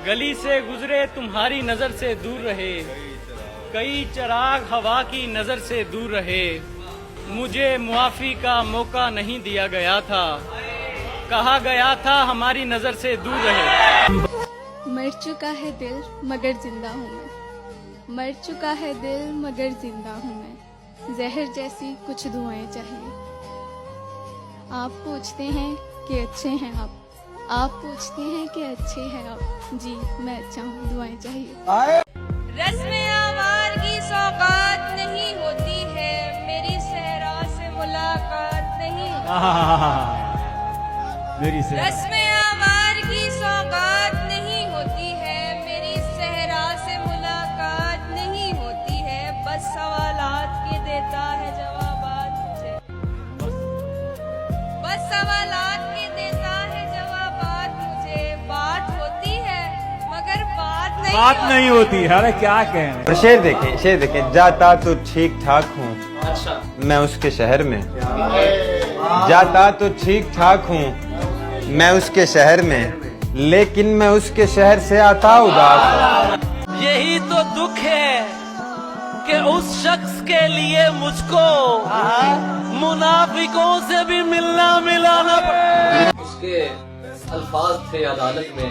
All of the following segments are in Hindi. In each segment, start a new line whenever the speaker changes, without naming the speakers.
गली से गुजरे तुम्हारी नजर से दूर रहे, कई चिराग हवा की नजर से दूर रहे, मुझे मुआफी का मौका नहीं दिया गया था, कहा गया था हमारी नजर से दूर रहे।
मर चुका है दिल मगर जिंदा हूँ मैं, मर चुका है दिल मगर जिंदा हूँ मैं, जहर जैसी कुछ दुआएं चाहिए। आप पूछते हैं कि अच्छे हैं आप पूछते हैं कि अच्छे हैं आप, जी मैं अच्छा हूँ, दुआएं चाहिए।
रस्म आवार की सौगात नहीं होती है, मेरी सहरा से मुलाकात नहीं
मेरी से
रस्म आवार की सौगात नहीं होती है, मेरी सहरा से मुलाकात नहीं होती है, बस सवालात के देता है जवाबात मुझे, बस सवालात के देता है जवाबात मुझे, बात होती है मगर बात
नहीं होती। अरे क्या कहें।
और शेर देखें, जाता तो ठीक ठाक हूँ मैं उसके शहर में, जाता तो ठीक ठाक हूँ मैं उसके शहर में, लेकिन मैं उसके शहर से आता उदास हूँ।
यही तो दुख है कि उस शख्स के लिए मुझको मुनाफिकों से भी मिलाना पड़ा।
उसके अल्फाज थे अदालत में,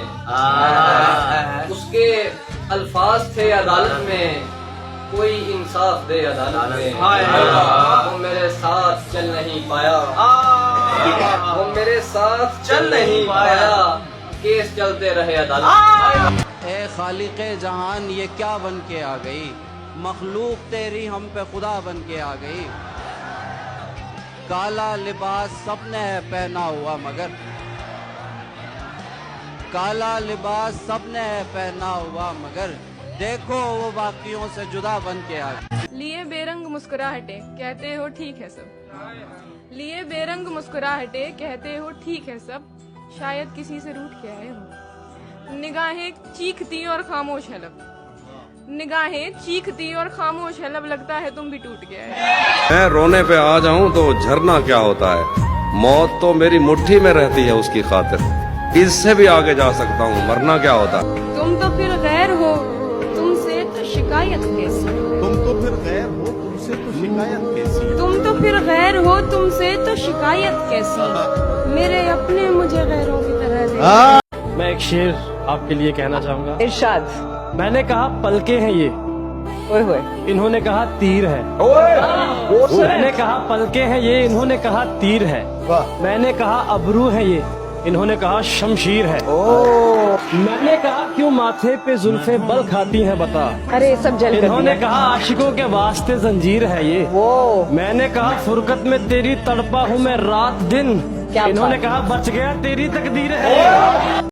उसके अल्फाज थे अदालत में, कोई इंसाफ दे अदालत में। वो मेरे साथ चल नहीं पाया, वो मेरे साथ चल नहीं पाया, केस चलते रहे अदालत।
ए खालिक़े जहान ये क्या बन के आ गई, मखलूक तेरी हम पे खुदा बन के आ गई। काला लिबास सबने है पहना हुआ मगर, काला लिबास सबने है पहना हुआ मगर, देखो वो बाकियों से जुदा बन के आ गई।
लिए बेरंग मुस्कुराहटे कहते हो ठीक है सब, लिए बेरंग मुस्कुराहटे कहते हो ठीक है सब, शायद किसी से रूठ के आए हो। निगाहें चीखती और खामोश है लब, निगाहें चीखती और खामोश है लब, लगता है तुम भी टूट गए।
मैं रोने पे आ जाऊं तो झरना क्या होता है, मौत तो मेरी मुट्ठी में रहती है उसकी खातिर, इससे भी आगे जा सकता हूँ, मरना क्या होता है।
तुम तो फिर गैर हो, तुमसे तो शिकायत कैसी,
तुम तो फिर गैर हो, तुमसे तो शिकायत कैसी,
तुम तो फिर गैर हो, तुमसे तो शिकायत कैसी, मेरे अपने मुझे गैरों की तरह ले।
मैं एक शेर आपके लिए कहना चाहूंगा।
इरशाद।
मैंने कहा पलके हैं ये,
ओए होए।
इन्होंने कहा तीर है। मैंने कहा पलके हैं ये, इन्होंने कहा तीर है। मैंने कहा अबरू है ये, इन्होंने कहा शमशीर है। मैंने कहा क्यों माथे पे जुल्फे बल खाती हैं बता,
अरे सब जल कर
इन्होंने
दिया।
कहा आशिकों के वास्ते जंजीर है ये। मैंने कहा फुरकत में तेरी तड़पा हूँ मैं रात दिन,
क्या
इन्होंने
बात।
कहा बच गया तेरी तकदीर है।